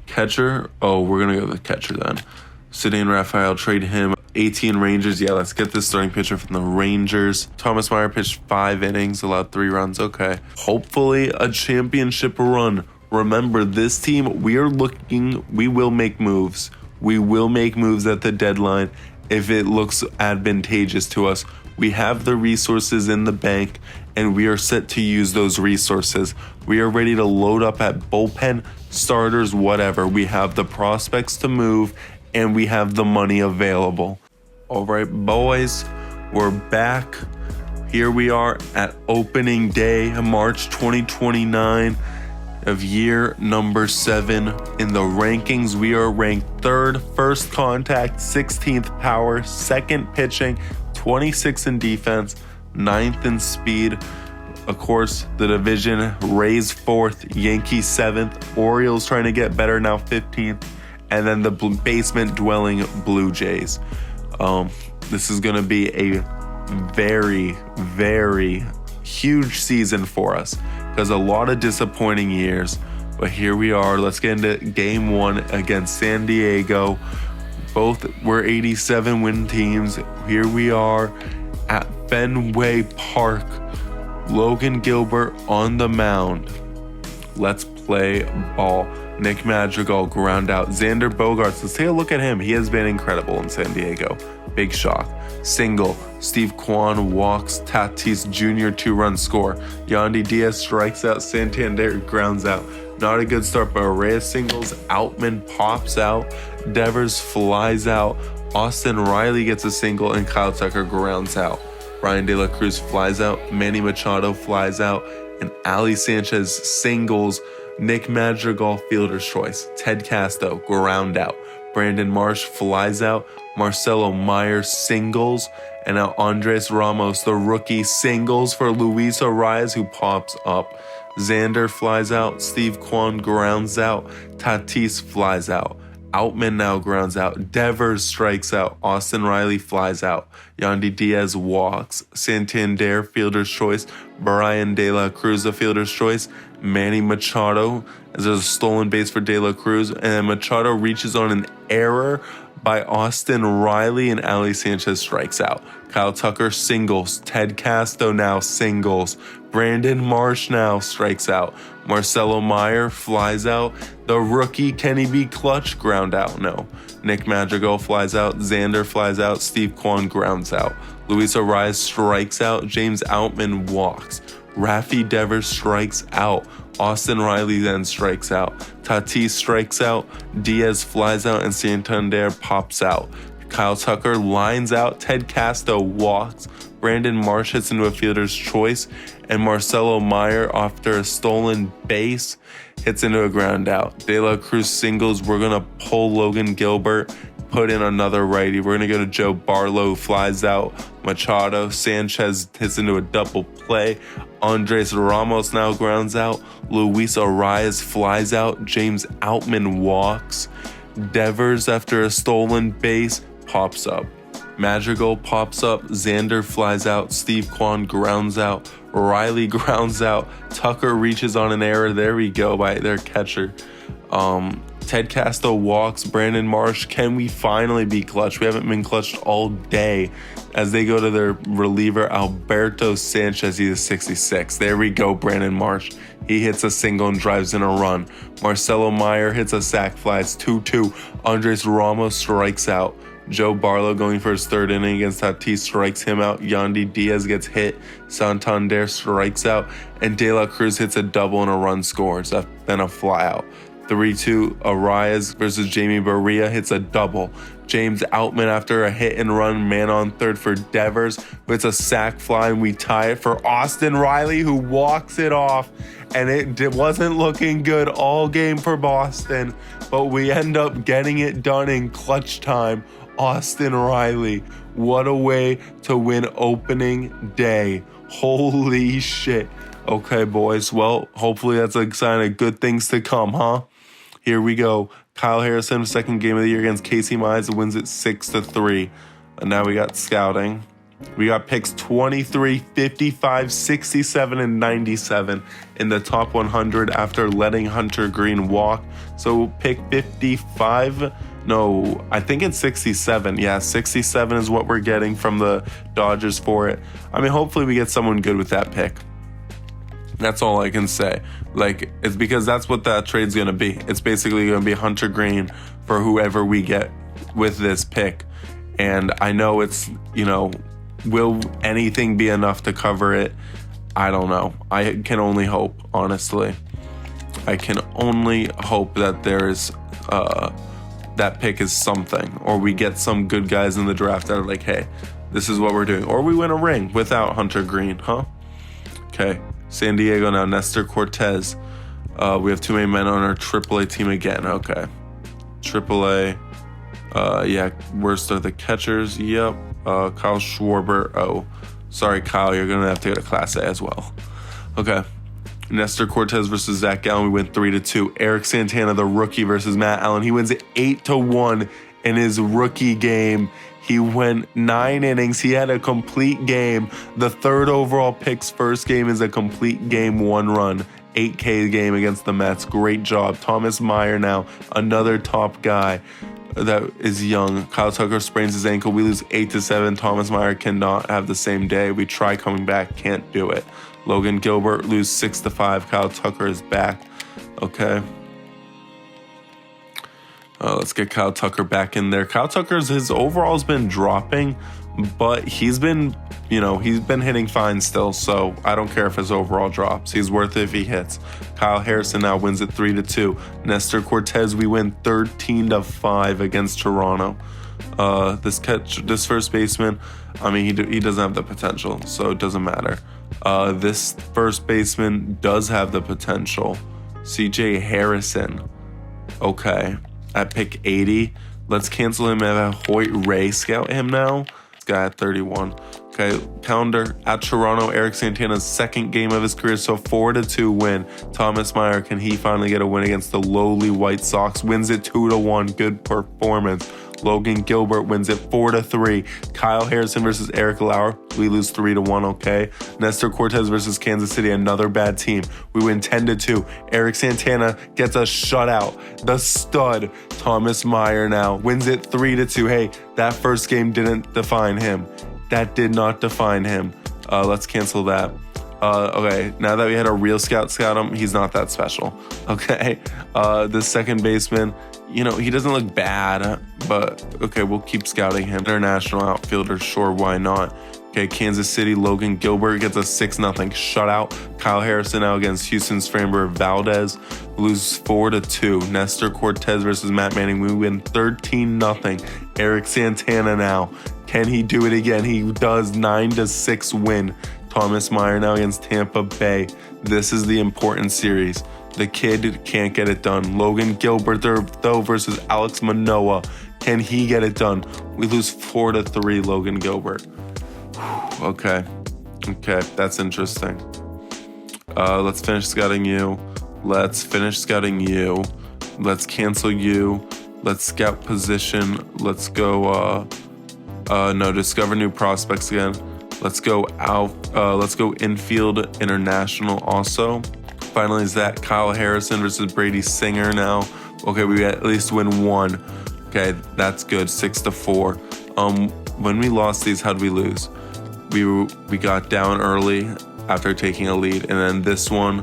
Catcher? Oh, we're going to go with the catcher then. Ceddanne Raphael, trade him. 18 Rangers. Yeah, let's get this starting pitcher from the Rangers. Thomas Meyer pitched 5 innings, allowed 3 runs. Okay. Hopefully a championship run. Remember, this team, we will make moves. We will make moves at the deadline if it looks advantageous to us. We have the resources in the bank, and we are set to use those resources. We are ready to load up at bullpen, starters, whatever. We have the prospects to move, and we have the money available. All right, boys, we're back. Here we are at opening day, March 2029 of year number 7. In the rankings, we are ranked 3rd, first contact, 16th power, 2nd pitching, 26th in defense, 9th in speed. Of course, the division, Rays 4th, Yankees 7th, Orioles trying to get better now 15th, and then the basement dwelling Blue Jays. This is going to be a very, very huge season for us because a lot of disappointing years. But here we are. Let's get into game 1 against San Diego. Both were 87 win teams. Here we are at Fenway Park. Logan Gilbert on the mound. Let's play ball. Nick Madrigal ground out. Xander Bogaerts, let's take a look at him. He has been incredible in San Diego. Big shock. Single. Steve Kwan walks. Tatis Jr. 2-run score. Yandy Diaz strikes out. Santander grounds out. Not a good start, but Reyes singles. Outman pops out. Devers flies out. Austin Riley gets a single, and Kyle Tucker grounds out. Ryan De La Cruz flies out. Manny Machado flies out. And Ali Sanchez singles. Nick Madrigal fielder's choice. Ted Casto ground out. Brandon Marsh flies out. Marcelo Myers singles. And now Andres Ramos, the rookie, singles for Luis Arias, who pops up. Xander flies out. Steve Kwan grounds out. Tatis flies out. Outman now grounds out. Devers strikes out. Austin Riley flies out. Yandy Diaz walks. Santander fielder's choice. Brian De La Cruz the fielder's choice. Manny Machado as there's a stolen base for De La Cruz, and then Machado reaches on an error by Austin Riley, and Ali Sanchez strikes out. Kyle Tucker singles. Ted Casto now singles. Brandon Marsh now strikes out. Marcelo Meyer flies out. The rookie, can he be clutch? Ground out, no. Nick Madrigal flies out. Xander flies out. Steve Kwan grounds out. Luis Arias strikes out. James Outman walks. Rafi Devers strikes out. Austin Riley then strikes out. Tatis strikes out. Diaz flies out, and Santander pops out. Kyle Tucker lines out. Ted Casto walks. Brandon Marsh hits into a fielder's choice, and Marcelo Meyer, after a stolen base, hits into a ground out. De La Cruz singles. We're going to pull Logan Gilbert, put in another righty. We're going to go to Joe Barlow, who flies out. Machado, Sanchez hits into a double play. Andres Ramos now grounds out. Luis Arias flies out. James Outman walks. Devers, after a stolen base, pops up. Madrigal pops up. Xander flies out. Steve Kwan grounds out. Riley grounds out. Tucker reaches on an error. There we go by their catcher. Ted Casto walks. Brandon Marsh, can we finally be clutch? We haven't been clutched all day as they go to their reliever, Alberto Sanchez. He's a 66. There we go, Brandon Marsh. He hits a single and drives in a run. Marcelo Meyer hits a sac fly. It's 2-2. Andres Ramos strikes out. Joe Barlow going for his 3rd inning against Tatis strikes him out. Yandy Diaz gets hit. Santander strikes out. And De La Cruz hits a double and a run scores. Then a fly out. 3-2, Arias versus Jamie Barria hits a double. James Outman, after a hit and run, man on third for Devers, hits a sac fly, and we tie it for Austin Riley, who walks it off. And it wasn't looking good all game for Boston, but we end up getting it done in clutch time. Austin Riley, what a way to win opening day. Holy shit. Okay, boys. Well, hopefully that's a sign of good things to come, huh? Here we go. Kyle Harrison, 2nd game of the year against Casey Mize, wins it 6-3. And now we got scouting. We got picks 23, 55, 67, and 97 in the top 100 after letting Hunter Green walk. So pick 55, no, I think it's 67. Yeah, 67 is what we're getting from the Dodgers for it. I mean, hopefully we get someone good with that pick. That's all I can say. Like, it's because that's what that trade's going to be. It's basically going to be Hunter Green for whoever we get with this pick. And I know it's, will anything be enough to cover it? I don't know. I can only hope, honestly. I can only hope that there's that pick is something, or we get some good guys in the draft that are like, hey, this is what we're doing. Or we win a ring without Hunter Green, huh? Okay. San Diego now, Nestor Cortez. We have too many men on our AAA team again. Okay. AAA. Yeah, worst are the catchers. Yep. Kyle Schwarber. Oh, sorry, Kyle. You're going to have to go to Class A as well. Okay. Nestor Cortez versus Zach Gallen. We win 3-2. Eric Santana, the rookie, versus Matt Allen. He wins 8-1 in his rookie game. He went 9 innings. He had a complete game. The third overall pick's first game is a complete game, 1 run, 8K game against the Mets. Great job. Thomas Meyer now, another top guy that is young. Kyle Tucker sprains his ankle. We lose 8-7. Thomas Meyer cannot have the same day. We try coming back, can't do it. Logan Gilbert lose 6-5. Kyle Tucker is back. Okay. Let's get Kyle Tucker back in there. Kyle Tucker's, his overall's been dropping, but he's been hitting fine still, so I don't care if his overall drops. He's worth it if he hits. Kyle Harrison now wins it 3-2. Nestor Cortez, we win 13-5 against Toronto. This first baseman, I mean, he doesn't have the potential, so it doesn't matter. This first baseman does have the potential. CJ Harrison. Okay. At pick 80, let's cancel him and have Hoyt Ray scout him now. This guy at 31. Okay, calendar at Toronto. Eric Santana's second game of his career, so 4-2 win. Thomas Meyer, can he finally get a win against the lowly White Sox? Wins it 2-1. Good performance. Logan Gilbert wins it 4-3. Kyle Harrison versus Eric Lauer. We lose 3-1, okay? Nestor Cortez versus Kansas City, another bad team. We win 10-2. Eric Santana gets a shutout. The stud, Thomas Meyer now, wins it 3-2. Hey, that first game didn't define him. That did not define him. Let's cancel that. Okay, now that we had a real scout him, he's not that special. Okay, the second baseman, he doesn't look bad, but okay, we'll keep scouting him. International outfielder, sure, why not? Okay, Kansas City, Logan Gilbert gets a 6-0 shutout. Kyle Harrison now against Houston's Framber Valdez, lose 4-2. Nestor Cortez versus Matt Manning, we win 13-0. Eric Santana now, can he do it again? He does, 9-6 win. Thomas Meyer now against Tampa Bay. This is the important series. The kid can't get it done. Logan Gilbert, though, versus Alex Manoah. Can he get it done? We lose 4-3, Logan Gilbert. Okay, that's interesting. Let's finish scouting you. Let's cancel you. Let's scout position. Let's go, discover new prospects again. Let's go out. Let's go infield international also. Finally, is that Kyle Harrison versus Brady Singer now. Okay, we at least win 1. Okay, that's good. 6-4. When we lost these, how'd we lose? We got down early after taking a lead, and then this one,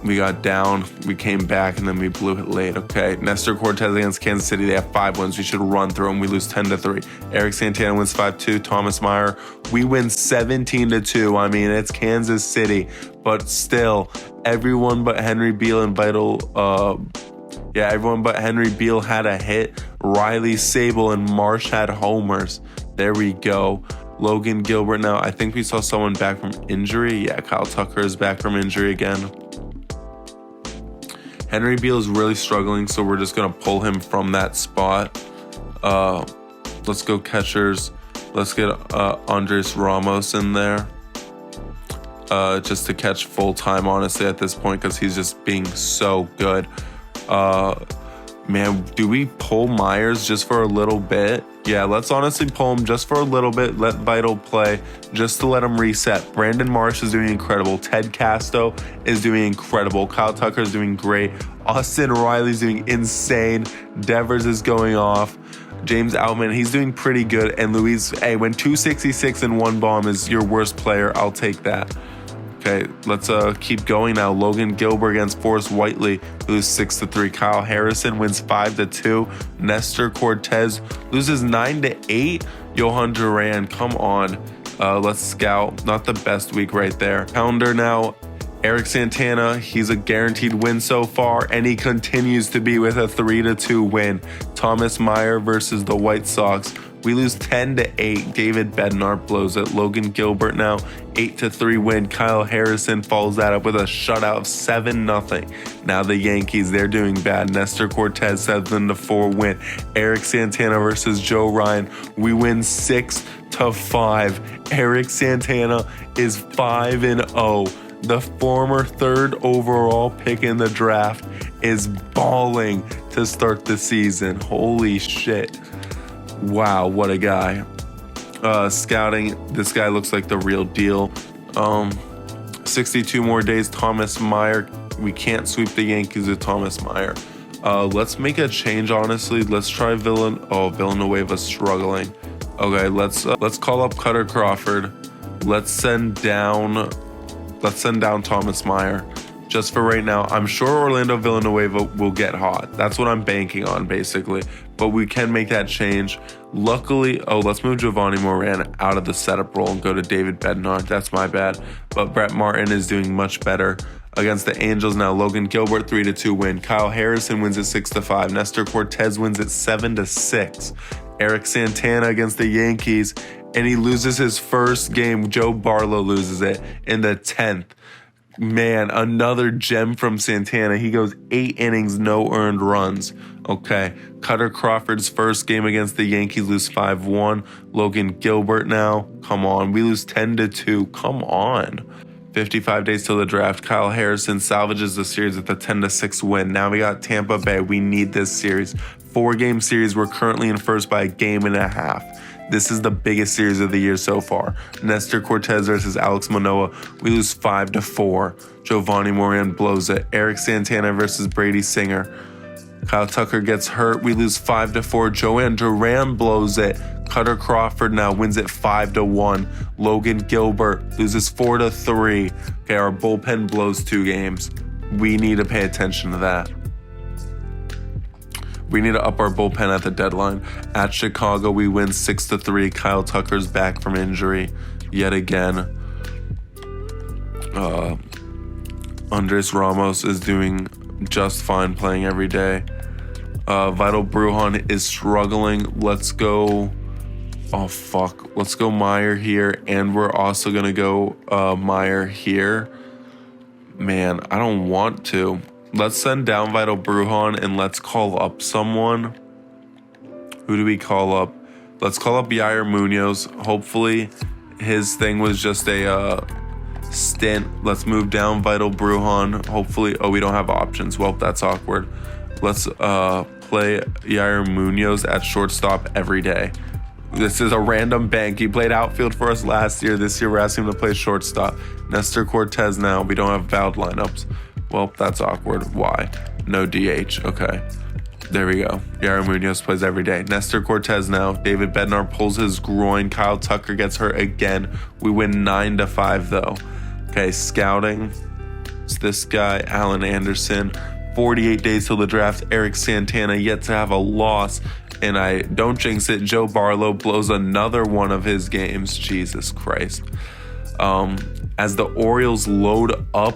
we got down, we came back, and then we blew it late. Okay, Nestor Cortez against Kansas City, they have 5 wins. We should run through them. We lose 10-3. Eric Santana wins 5-2. Thomas Meyer, we win 17-2. I mean, it's Kansas City, but still, everyone but Henry Beal and everyone but Henry Beal had a hit. Riley Sable and Marsh had homers. There we go. Logan Gilbert now. I think we saw someone back from injury. Yeah, Kyle Tucker is back from injury again. Henry Beal is really struggling, so we're just going to pull him from that spot. Let's go catchers. Let's get Andres Ramos in there. Just to catch full time, honestly, at this point, because he's just being so good. Man, do we pull Myers just for a little bit? Yeah, let's honestly pull him just for a little bit. Let Vital play just to let him reset. Brandon Marsh is doing incredible. Ted Casto is doing incredible. Kyle Tucker is doing great. Austin Riley's doing insane. Devers is going off. James Outman, he's doing pretty good. And Luis, hey, when 266 and 1 bomb is your worst player, I'll take that. Okay, let's keep going now. Logan Gilbert against Forrest Whiteley, loses 6-3. Kyle Harrison wins 5-2. Nestor Cortez loses 9-8. Johan Duran, come on. Let's scout. Not the best week right there. Calendar now. Eric Santana, he's a guaranteed win so far, and he continues to be with a 3-2 win. Thomas Meyer versus the White Sox. We lose 10-8. David Bednar blows it. Logan Gilbert now 8-3 win. Kyle Harrison follows that up with a shutout of 7-0. Now the Yankees, they're doing bad. Nestor Cortez 7-4 win. Eric Santana versus Joe Ryan. We win 6-5. Eric Santana is 5-0. The former 3rd overall pick in the draft is balling to start the season. Holy shit. Wow, what a guy. Scouting, this guy looks like the real deal. 62 more days, Thomas Meyer. We can't sweep the Yankees with Thomas Meyer. Let's make a change, honestly. Let's try Villanueva's struggling. Okay, let's call up Cutter Crawford. Let's send down Thomas Meyer. Just for right now, I'm sure Orlando Villanueva will get hot. That's what I'm banking on, basically. But we can make that change. Luckily, let's move Giovanni Moran out of the setup role and go to David Bednar. That's my bad. But Brett Martin is doing much better. Against the Angels now, Logan Gilbert 3-2 win. Kyle Harrison wins at 6-5. Nestor Cortez wins at 7-6. Eric Santana against the Yankees, and he loses his first game. Joe Barlow loses it in the 10th. Man, another gem from Santana. He goes 8 innings, no earned runs. Okay, Cutter Crawford's first game against the Yankees, lose 5-1. Logan Gilbert now, come on. We lose 10-2, come on. 55 days till the draft. Kyle Harrison salvages the series with a 10-6 win. Now we got Tampa Bay. We need this series. 4-game series. We're currently in first by a game and a half. This is the biggest series of the year so far. Nestor Cortez versus Alex Manoah. We lose 5-4. Giovanni Moran blows it. Eric Santana versus Brady Singer. Kyle Tucker gets hurt. We lose 5-4. Joanne Duran blows it. Cutter Crawford now wins it 5-1. Logan Gilbert loses 4-3. Okay, our bullpen blows 2 games. We need to pay attention to that. We need to up our bullpen at the deadline. At Chicago, we win 6-3. Kyle Tucker's back from injury yet again. Andres Ramos is doing just fine playing every day. Vital Brujan is struggling. Let's go. Oh, fuck. Let's go Meyer here. And we're also going to go Meyer here. Man, I don't want to. Let's send down Vital Brujan and let's call up someone. Who do we call up? Let's call up Yair Munoz. Hopefully his thing was just a stint. Let's move down Vital Brujan. Hopefully, we don't have options. Well, that's awkward. Let's play Yair Munoz at shortstop every day. This is a random bank. He played outfield for us last year. This year we're asking him to play shortstop. Nestor Cortez now. We don't have valid lineups. Well, that's awkward. Why? No DH. Okay. There we go. Yair Munoz plays every day. Nestor Cortez now. David Bednar pulls his groin. Kyle Tucker gets hurt again. We win 9-5 though. Okay, scouting. It's this guy, Alan Anderson. 48 days till the draft. Eric Santana yet to have a loss. And I don't jinx it. Joe Barlow blows another one of his games. Jesus Christ. As the Orioles load up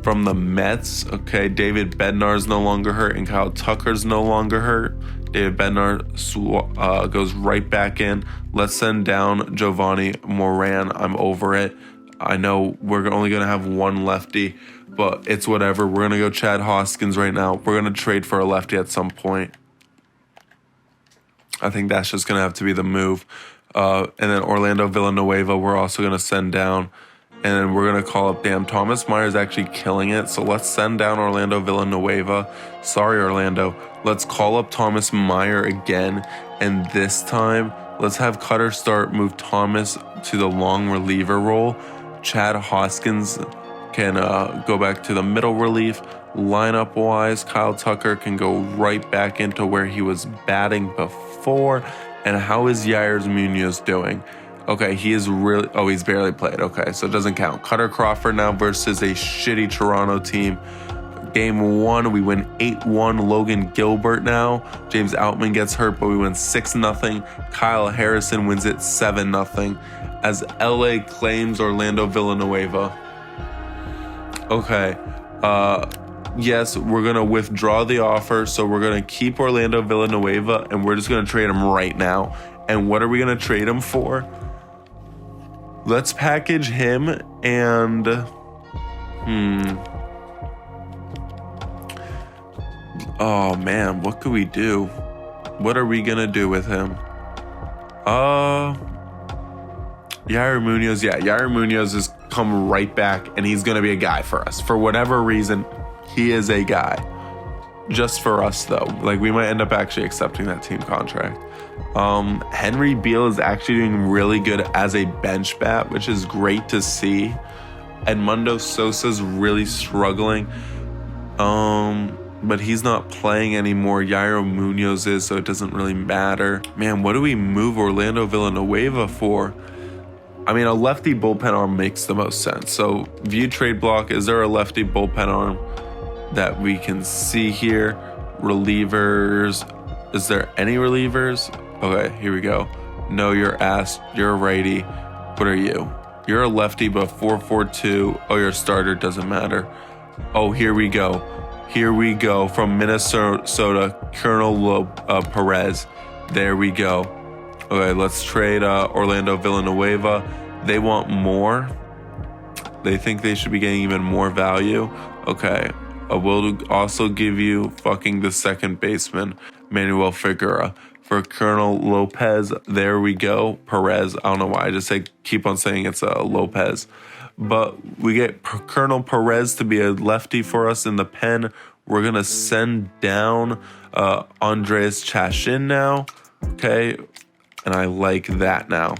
from the Mets, okay, David Bednar's no longer hurt and Kyle Tucker's no longer hurt. David Bednar goes right back in. Let's send down Giovanni Moran. I'm over it. I know we're only going to have one lefty, but it's whatever. We're going to go Chad Hoskins right now. We're going to trade for a lefty at some point. I think that's just going to have to be the move. And then Orlando Villanueva, we're also going to send down. And we're going to call up, damn, Thomas Meyer's actually killing it. So let's send down Orlando Villanueva. Sorry, Orlando. Let's call up Thomas Meyer again. And this time, let's have Cutter start, move Thomas to the long reliever role. Chad Hoskins can go back to the middle relief. Lineup wise, Kyle Tucker can go right back into where he was batting before. And how is Yair Munoz doing? Okay, he is really, oh, he's barely played. Okay, so it doesn't count. Cutter Crawford now versus a shitty Toronto team. Game 1, we win 8-1. Logan Gilbert now. James Outman gets hurt, but we win 6-0. Kyle Harrison wins it 7-0 as LA claims Orlando Villanueva. Okay, yes, we're going to withdraw the offer, so we're going to keep Orlando Villanueva, and we're just going to trade him right now. And what are we going to trade him for? Let's package him and... Oh, man, what could we do? What are we going to do with him? Yair Munoz. Yeah, Yair Munoz has come right back, and he's going to be a guy for us. For whatever reason, he is a guy. Just for us, though. Like, we might end up actually accepting that team contract. Henry Beal is actually doing really good as a bench bat, which is great to see. Edmundo Sosa's really struggling. But he's not playing anymore. Yair Munoz is, so it doesn't really matter. Man, what do we move Orlando Villanueva for? I mean, a lefty bullpen arm makes the most sense. So, view trade block. Is there a lefty bullpen arm that we can see here? Relievers. Is there any relievers? Okay, here we go. No, you're asked. You're a righty. What are you? You're a lefty, but 4.42. Oh, you're a starter. Doesn't matter. Oh, here we go. Here we go. From Minnesota, Colonel Perez. There we go. Okay, let's trade Orlando Villanueva. They want more. They think they should be getting even more value. Okay. We'll also give you fucking the second baseman, Manuel Figueroa. For Colonel Lopez, there we go. Perez, I don't know why. I just keep on saying it's Lopez. But we get Colonel Perez to be a lefty for us in the pen. We're going to send down Andres Chashin now. Okay. And I like that now.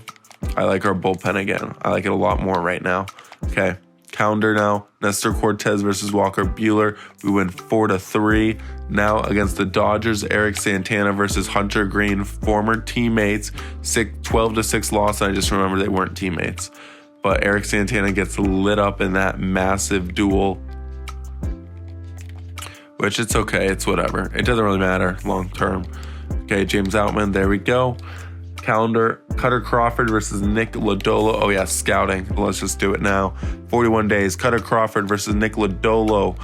I like our bullpen again. I like it a lot more right now. Okay. Calendar now. Nestor Cortez versus Walker Buehler. We win 4-3. Now against the Dodgers, Eric Santana versus Hunter Green, former teammates. 12-6 loss. And I just remember they weren't teammates. But Eric Santana gets lit up in that massive duel. Which it's okay. It's whatever. It doesn't really matter long term. Okay, James Outman. There we go. Calendar, Cutter Crawford versus Nick Lodolo. Oh yeah, scouting. Let's just do it now. 41 days. Cutter Crawford versus Nick Lodolo.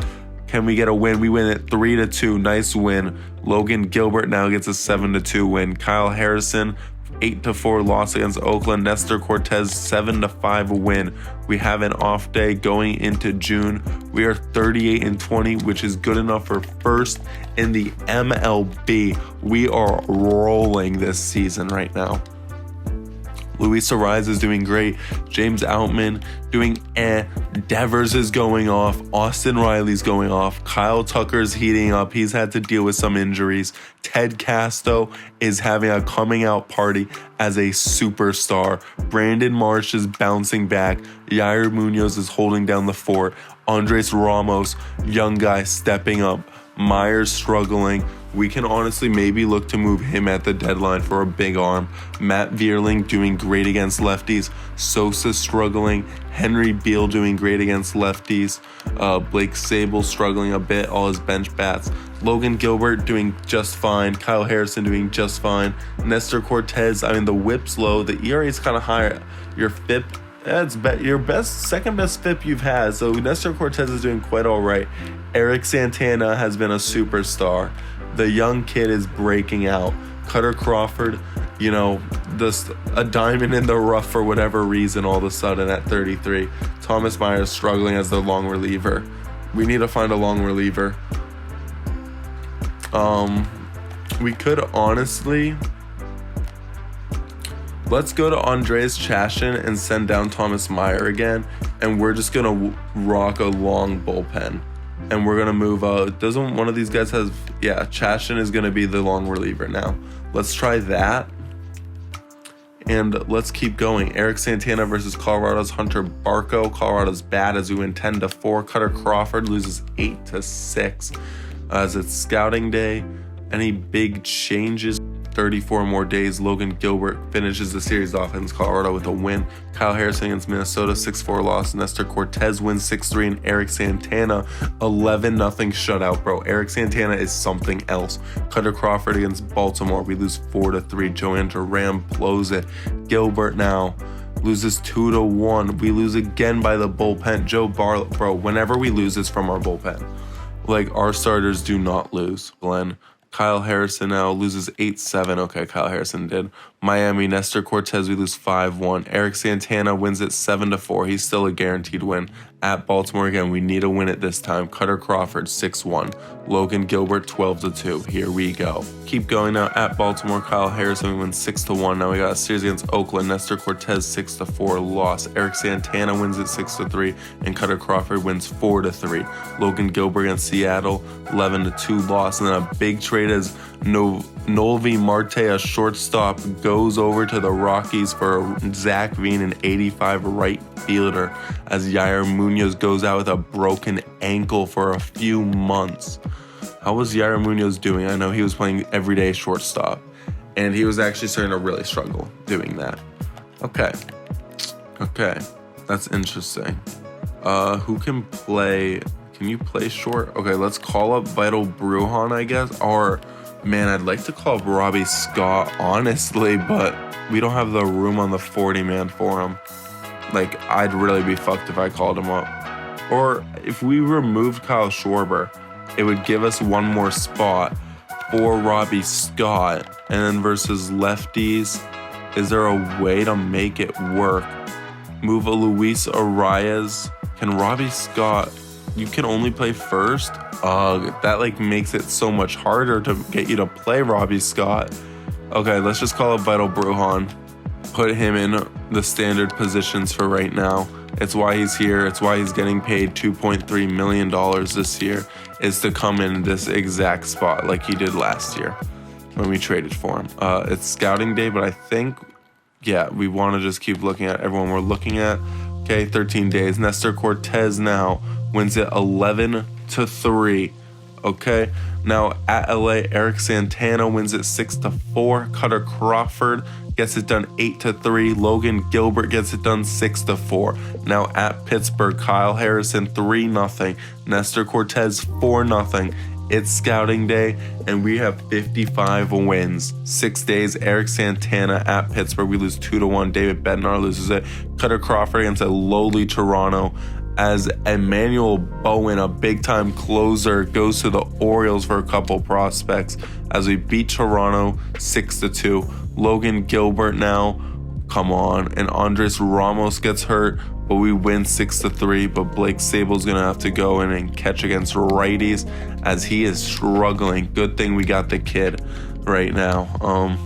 Can we get a win? We win it 3-2. Nice win. Logan Gilbert now gets a 7-2 win. Kyle Harrison, 8-4 loss against Oakland. Nestor Cortez, 7-5 win. We have an off day going into June. We are 38-20, which is good enough for first in the MLB. We are rolling this season right now. Luis Ariz is doing great. James Outman doing Devers is going off. Austin Riley's going off. Kyle Tucker's heating up. He's had to deal with some injuries. Ted Casto is having a coming out party as a superstar. Brandon Marsh is bouncing back. Yair Munoz is holding down the fort. Andres Ramos, young guy, stepping up. Myers struggling. We can honestly maybe look to move him at the deadline for a big arm. Matt Vierling doing great against lefties. Sosa struggling. Henry Beal doing great against lefties. Blake Sable struggling a bit, all his bench bats. Logan Gilbert doing just fine. Kyle Harrison doing just fine. Nestor Cortez, I mean, the whip's low. The ERA is kind of higher. Your FIP, that's your second best FIP you've had. So Nestor Cortez is doing quite all right. Eric Santana has been a superstar. The young kid is breaking out. Cutter Crawford, just a diamond in the rough for whatever reason all of a sudden at 33. Thomas Myers struggling as the long reliever. We need to find a long reliever. We could honestly... Let's go to Andres Chashin and send down Thomas Meyer again. and we're just gonna rock a long bullpen. And we're gonna move. Doesn't one of these guys have? Yeah, Chashin is gonna be the long reliever now. Let's try that, and let's keep going. Eric Santana versus Colorado's Hunter Barco. Colorado's bad as we win 10-4. Cutter Crawford loses 8-6. As it's scouting day, any big changes? 34 more days. Logan Gilbert finishes the series off against Colorado with a win. Kyle Harrison against Minnesota, 6-4 loss. Nestor Cortez wins 6-3, and Eric Santana 11-0 shutout, bro. Eric Santana is something else. Cutter Crawford against Baltimore, we lose 4-3. Joanne Duran blows it. Gilbert now loses 2-1. We lose again by the bullpen. Joe Barlow, bro, whenever we lose, it's from our bullpen. Like, our starters do not lose. Glenn. Kyle Harrison now loses 8-7. Okay, Kyle Harrison did. Miami, Nestor Cortez, we lose 5-1. Eric Santana wins it 7-4. He's still a guaranteed win. At Baltimore again, we need to win it this time. Cutter Crawford, 6-1. Logan Gilbert, 12-2. Here we go. Keep going now. At Baltimore, Kyle Harrison, we win 6-1. Now we got a series against Oakland. Nestor Cortez, 6-4 loss. Eric Santana wins it 6-3. And Cutter Crawford wins 4-3. Logan Gilbert against Seattle, 11-2 loss. And then a big trade as Noelvi Marte, a shortstop, goes over to the Rockies for Zach Veen, an 85 right fielder, as Yair Munoz goes out with a broken ankle for a few months. How was Yair Munoz doing? I know he was playing everyday shortstop, and he was actually starting to really struggle doing that. Okay, that's interesting. Who can play? Can you play short? Okay, let's call up Vital Brujan, I guess. Or, man, I'd like to call up Robbie Scott, honestly, but we don't have the room on the 40-man for him. Like, I'd really be fucked if I called him up. Or if we removed Kyle Schwarber, it would give us one more spot for Robbie Scott. And then versus lefties, is there a way to make it work? Move a Luis Arias. Can Robbie Scott... You can only play first? That like makes it so much harder to get you to play Robbie Scott. Okay, let's just call up Vital Brujan. Put him in the standard positions for right now. It's why he's here. It's why he's getting paid $2.3 million this year, is to come in this exact spot like he did last year when we traded for him. It's scouting day, but I think, yeah, we want to just keep looking at everyone we're looking at. Okay, 13 days. Nestor Cortez now wins it 11-3. Okay, now at LA, Eric Santana wins it 6-4. Cutter Crawford gets it done 8-3. Logan Gilbert gets it done 6-4. Now at Pittsburgh, Kyle Harrison 3-0. Nestor Cortez 4-0. It's scouting day, and we have 55 wins. 6 days, Eric Santana at Pittsburgh. We lose 2-1. David Bednar loses it. Cutter Crawford against a lowly Toronto, as Emmanuel Bowen, a big-time closer, goes to the Orioles for a couple prospects as we beat Toronto 6-2. Logan Gilbert now, come on, and Andres Ramos gets hurt, but we win 6-3. But Blake Sable's gonna have to go in and catch against righties as he is struggling. Good thing we got the kid right now.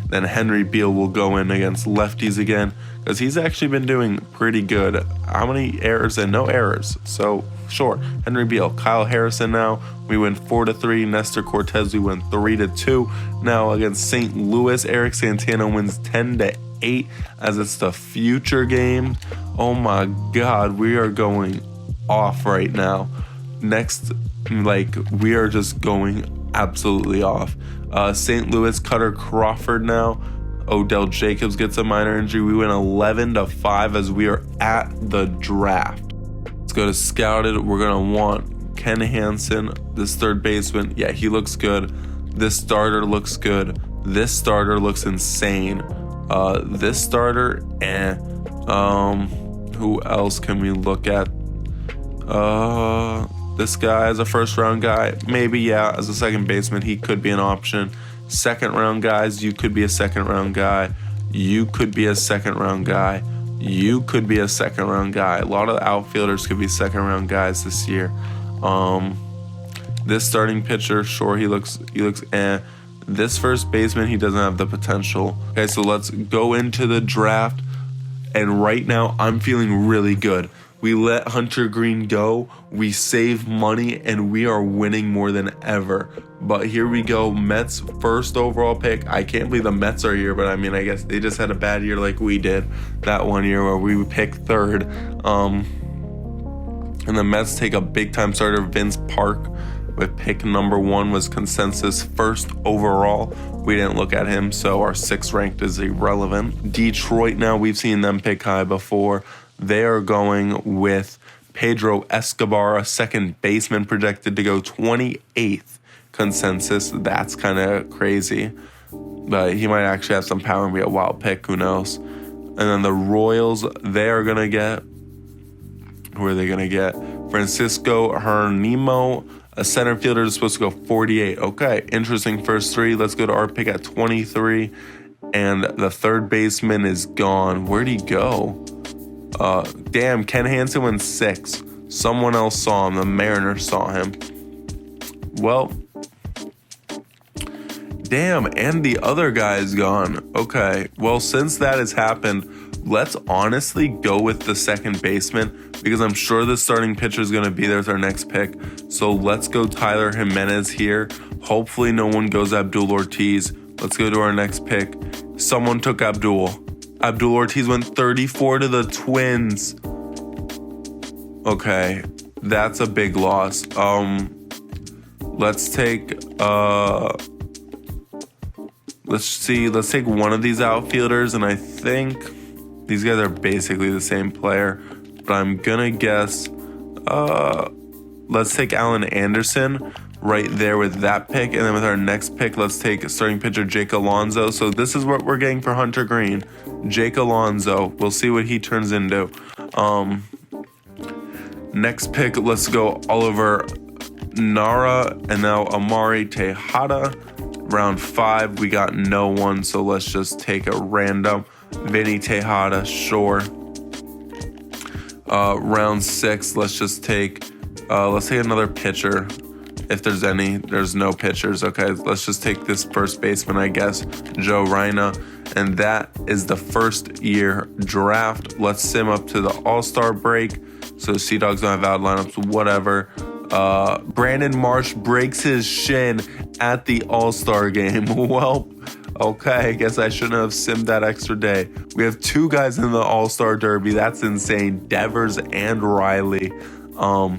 Then Henry Beal will go in against lefties again, because he's actually been doing pretty good. How many errors? And no errors. So, sure. Henry Beal. Kyle Harrison now. We win 4-3. Nestor Cortez, we win 3-2. Now against St. Louis, Eric Santana wins 10-8 as it's the future game. Oh my God, we are going off right now. Next, like, we are just going absolutely off. St. Louis, Cutter Crawford now. Odell Jacobs gets a minor injury. We win 11-5 as we are at the draft. Let's go to scouted. We're going to want Ken Hansen, this third baseman. Yeah, he looks good. This starter looks good. This starter looks insane. This starter, who else can we look at? This guy as a first round guy, maybe, yeah, as a second baseman, he could be an option. Second round guys, you could be a second round guy. You could be a second round guy. You could be a second round guy. A lot of outfielders could be second round guys this year. This starting pitcher, sure, he looks This first baseman, he doesn't have the potential. Okay, so let's go into the draft. And right now, I'm feeling really good. We let Hunter Green go, we save money, and we are winning more than ever. But here we go, Mets first overall pick. I can't believe the Mets are here, but I mean, I guess they just had a bad year like we did that one year where we picked third. And the Mets take a big-time starter, Vince Park, with pick number 1 was consensus first overall. We didn't look at him, so our 6th ranked is irrelevant. Detroit now, we've seen them pick high before. They are going with Pedro Escobar, a second baseman, projected to go 28th consensus. That's kind of crazy, but he might actually have some power and be a wild pick. Who knows? And then the Royals, they are going to get, who are they going to get? Francisco Hernimo, a center fielder, is supposed to go 48. Okay, interesting first 3. Let's go to our pick at 23. And the third baseman is gone. Where'd he go? Damn, Ken Hansen went 6. Someone else saw him. The Mariners saw him. Well, damn, and the other guy is gone. Okay, well, since that has happened, let's honestly go with the second baseman because I'm sure the starting pitcher is going to be there with our next pick. So let's go Tyler Jimenez here. Hopefully no one goes Abdul Ortiz. Let's go to our next pick. Someone took Abdul Ortiz went 34 to the Twins. Okay, that's a big loss. Let's take let's take one of these outfielders, and I think these guys are basically the same player, but I'm gonna guess let's take Alan Anderson right there with that pick, and then with our next pick, let's take starting pitcher Jake Alonso. So this is what we're getting for Hunter Green. Jake Alonso. We'll see what he turns into. Next pick, let's go Oliver Nara, and now Amari Tejada. Round 5, we got no one, so let's just take a random Vinny Tejada, sure. Round 6, let's just take another pitcher. If there's any, there's no pitchers. Okay, let's just take this first baseman, I guess, Joe Reina. And that is the first year draft. Let's sim up to the All-Star break. So Sea Dogs don't have valid lineups, whatever. Brandon Marsh breaks his shin at the All-Star game. Well, okay, I guess I shouldn't have simmed that extra day. We have 2 guys in the All-Star Derby. That's insane. Devers and Riley.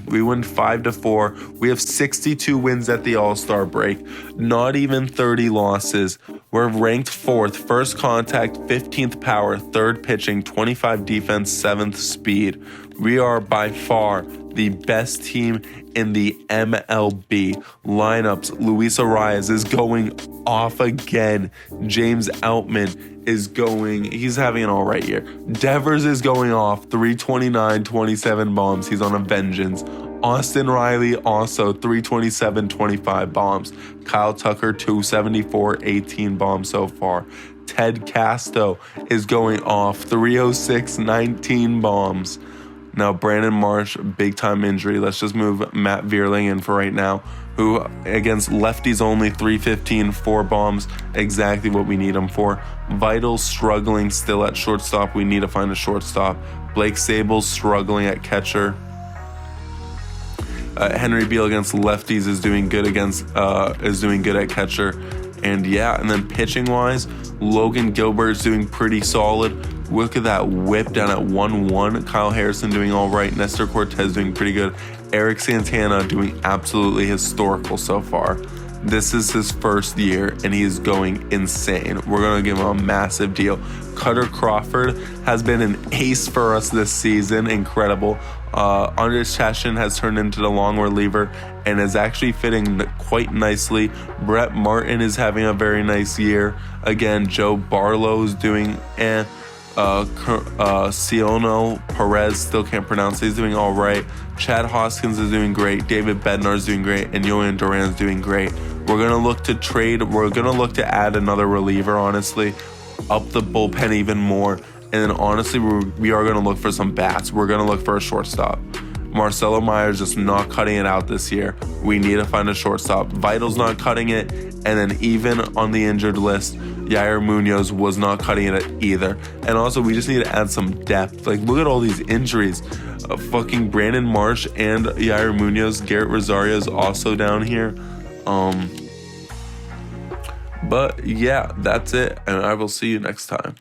We win 5-4. We have 62 wins at the All-Star break. Not even 30 losses. We're ranked 4th, first contact, 15th power, 3rd pitching, 25 defense, 7th speed. We are by far the best team in the MLB. Lineups, Luis Arias is going off again. James Outman is going, he's having an all right year. Devers is going off, 329, 27 bombs. He's on a vengeance. Austin Riley also 327, 25 bombs. Kyle Tucker 274, 18 bombs so far. Ted Casto is going off, 306, 19 bombs. Now, Brandon Marsh, big-time injury. Let's just move Matt Vierling in for right now, who, against lefties only, 315, 4 bombs, exactly what we need him for. Vital struggling still at shortstop. We need to find a shortstop. Blake Sable's struggling at catcher. Henry Beal against lefties is doing good at catcher. And yeah, and then pitching-wise, Logan Gilbert's doing pretty solid. Look at that whip down at 1-1. Kyle Harrison doing all right. Nestor Cortez doing pretty good. Eric Santana doing absolutely historical so far. This is his first year, and he is going insane. We're going to give him a massive deal. Cutter Crawford has been an ace for us this season. Incredible. Andres Chashin has turned into the long reliever and is actually fitting quite nicely. Brett Martin is having a very nice year. Again, Joe Barlow's doing Ciono Perez, still can't pronounce it. He's doing all right. Chad Hoskins is doing great. David Bednar is doing great. And Yohan Duran is doing great. We're going to look to trade. We're going to look to add another reliever, honestly. Up the bullpen even more. And then, honestly, we are going to look for some bats. We're going to look for a shortstop. Marcelo Myers just not cutting it out this year. We need to find a shortstop. Vital's not cutting it. And then even on the injured list, Yair Munoz was not cutting it either. And also, we just need to add some depth. Like, look at all these injuries. Fucking Brandon Marsh and Yair Munoz. Garrett Rosario is also down here. But yeah, that's it. And I will see you next time.